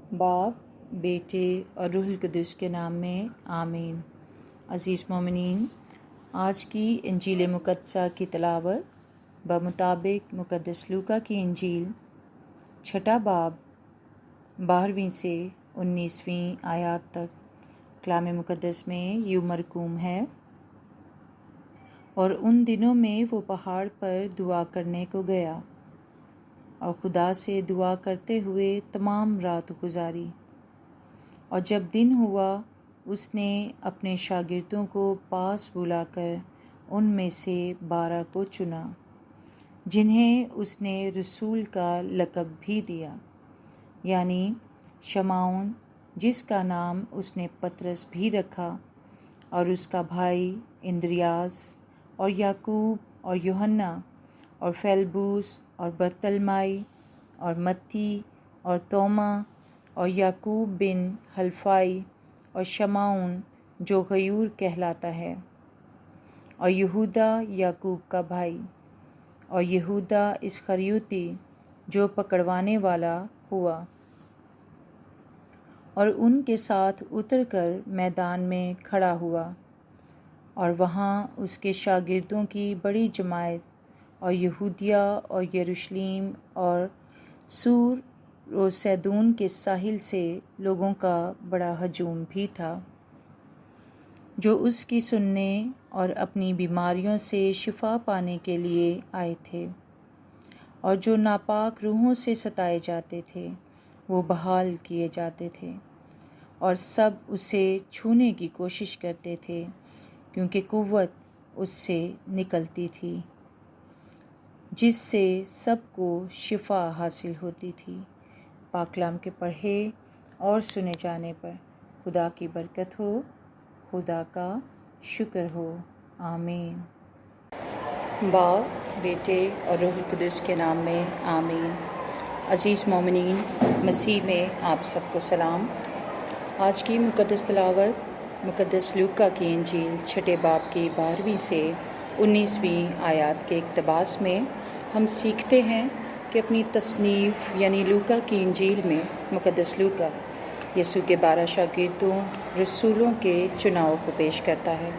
बाप, बेटे और रूहुल कुद्दुस के नाम में आमीन। अज़ीज़ मोमिनीन, आज की इंजील मुक़द्दसा की तिलावत बमुताबिक मुक़द्दस लूका की इंजील छठा बाब 12वीं से 19वीं आयत तक कलाम मुक़द्दस में यूं मरकूम है। और उन दिनों में वो पहाड़ पर दुआ करने को गया और खुदा से दुआ करते हुए तमाम रात गुजारी। और जब दिन हुआ, उसने अपने शागिर्दों को पास बुलाकर उनमें से 12 को चुना, जिन्हें उसने रसूल का लक़ब भी दिया, यानी शमौन, जिसका नाम उसने पतरस भी रखा, और उसका भाई इंद्रियास, और याकूब और यूहन्ना, और फेलबूस और बरतलमाई, और मत्ती और तोमा, और याकूब बिन हल्फाई, और शमौन जो गयूर कहलाता है, और यहूदा याकूब का भाई, और यहूदा इस्करियोती जो पकड़वाने वाला हुआ। और उनके साथ उतरकर मैदान में खड़ा हुआ, और वहाँ उसके शागिर्दों की बड़ी जमात और यहूदिया और यरूशलेम और सूर और सैदून के साहिल से लोगों का बड़ा हजूम भी था, जो उसकी सुनने और अपनी बीमारियों से शिफा पाने के लिए आए थे। और जो नापाक रूहों से सताए जाते थे वो बहाल किए जाते थे, और सब उसे छूने की कोशिश करते थे, क्योंकि कुव्वत उससे निकलती थी, जिससे सबको शिफा हासिल होती थी। पाकलाम के पढ़े और सुने जाने पर खुदा की बरकत हो, खुदा का शुक्र हो। आमीन। बाप, बेटे और रूहुल कुद्दुस के नाम में आमीन। अज़ीज़ मोमिनीन, मसीह में आप सबको सलाम। आज की मुक़द्दस तिलावत मुक़द्दस लूका की इंजील छठे बाब की 12वीं से 19वीं आयत के इक़्तिबास में हम सीखते हैं कि अपनी तसनीफ़ यानी लूका की इंजील में मुक़द्दस लूका यीशु के 12 शागिर्दों रसूलों के चुनाव को पेश करता है,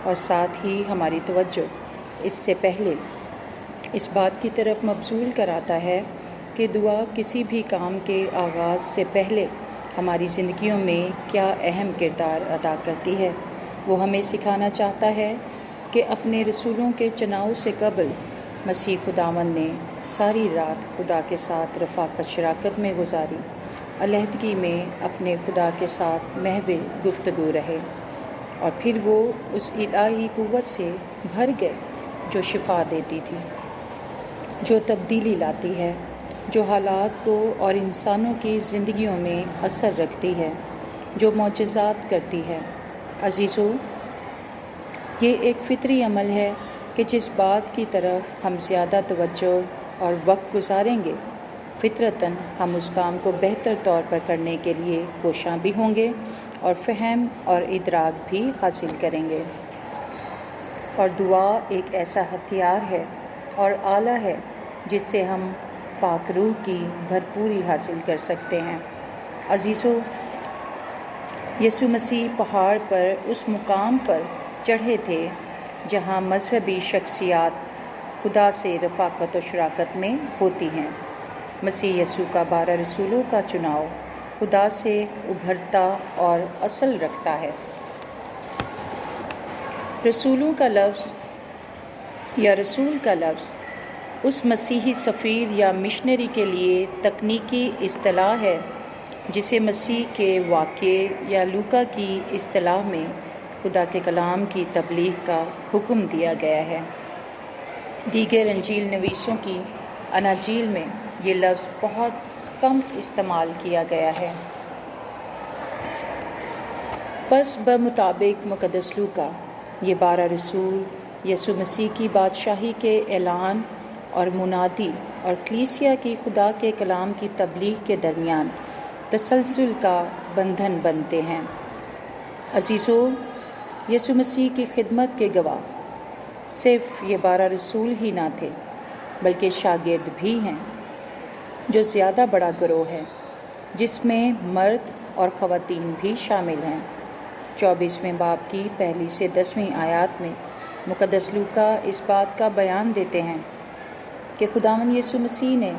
और साथ ही हमारी तवज्जो इससे पहले इस बात की तरफ मबसूल कराता है कि दुआ किसी भी काम के आगाज़ से पहले हमारी ज़िंदगियों में क्या अहम किरदार अदा करती है। वो हमें सिखाना चाहता है कि अपने रसूलों के चुनाव से कबल मसीह खुदावंद ने सारी रात खुदा के साथ रफ़ाक़त शराकत में गुजारी, अलहदगी में अपने खुदा के साथ महवे गुफ्तगू रहे, और फिर वो उस इलाही कुव्वत से भर गए जो शिफा देती थी, जो तब्दीली लाती है, जो हालात को और इंसानों की ज़िंदगियों में असर रखती है, जो मौजज़ात करती है। अज़ीज़ों, ये एक फ़ितरी अमल है कि जिस बात की तरफ हम ज़्यादा तवज्जो और वक्त गुजारेंगे, फ़ितरतन हम उस काम को बेहतर तौर पर करने के लिए कोशां भी होंगे और फ़हम और इदराक भी हासिल करेंगे। और दुआ एक ऐसा हथियार है और आला है जिससे हम पाक रूह की भरपूरी हासिल कर सकते हैं। अज़ीज़ों, यीशु मसीह पहाड़ पर उस मुकाम पर चढ़े थे जहाँ मजहबी शख्सियात खुदा से रफ़ाक़त और शराकत में होती हैं। मसीह यीशु का 12 रसूलों का चुनाव खुदा से उभरता और असल रखता है। रसूलों का लफ्ज़ या रसूल का लफ्ज़ उस मसीही सफ़ीर या मिशनरी के लिए तकनीकी इस्तिलाह है जिसे मसीह के वाक़े या लूका की इस्तिलाह में खुदा के कलाम की तबलीग का हुक्म दिया गया है। दीगर इंजील नवीसों की अनाजील में ये लफ्ज़ बहुत कम इस्तेमाल किया गया है। बस बमुताबिक मुक़द्दस लूका ये 12 रसूल यीशु मसीह की बादशाही के ऐलान और मुनादी और कलीसिया की खुदा के कलाम की तबलीग के दरमियान तसलसल का बंधन बनते हैं। अज़ीज़ों, यीशु मसीह की खिदमत के गवाह सिर्फ़ ये 12 रसूल ही ना थे, बल्कि शागिर्द भी हैं, जो ज़्यादा बड़ा गिरोह है। جس میں مرد اور خواتین بھی شامل ہیں۔ 24ویں باب کی 1 سے 10 آیات میں مقدس لوکا اس بات کا بیان دیتے ہیں کہ خداوند یسوع مسیح نے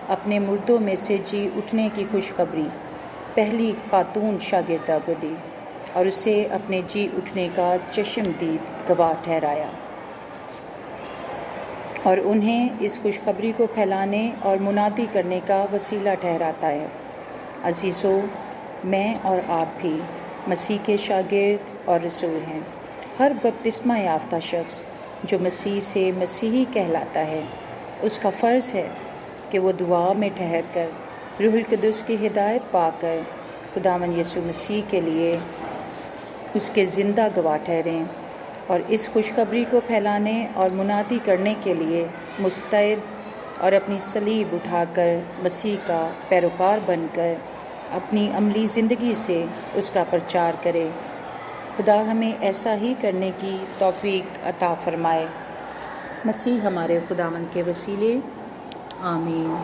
اپنے مردوں میں سے جی اٹھنے کی خوشخبری پہلی خاتون شاگردہ کو دی اور اسے اپنے جی اٹھنے کا چشمدید گواہ ٹھہرایا اور انہیں اس خوشخبری کو پھیلانے اور منادی کرنے کا وسیلہ ٹھہراتا ہے۔ عزیزو، میں اور آپ بھی مسیح کے شاگرد اور رسول ہیں۔ ہر بپتسمہ یافتہ شخص جو مسیح سے مسیحی کہلاتا ہے، اس کا فرض ہے کہ وہ دعا میں ٹھہر کر روح القدس کی ہدایت پا کر خداوند یسوع مسیح کے لیے اس کے زندہ گواہ ٹھہریں اور اس خوشخبری کو پھیلانے اور منادی کرنے کے لیے مستعد اور اپنی صلیب اٹھا کر مسیح کا پیروکار بن کر اپنی عملی زندگی سے اس کا پرچار کرے۔ خدا ہمیں ایسا ہی کرنے کی توفیق عطا فرمائے۔ مسیح ہمارے خداوند کے وسیلے، آمین۔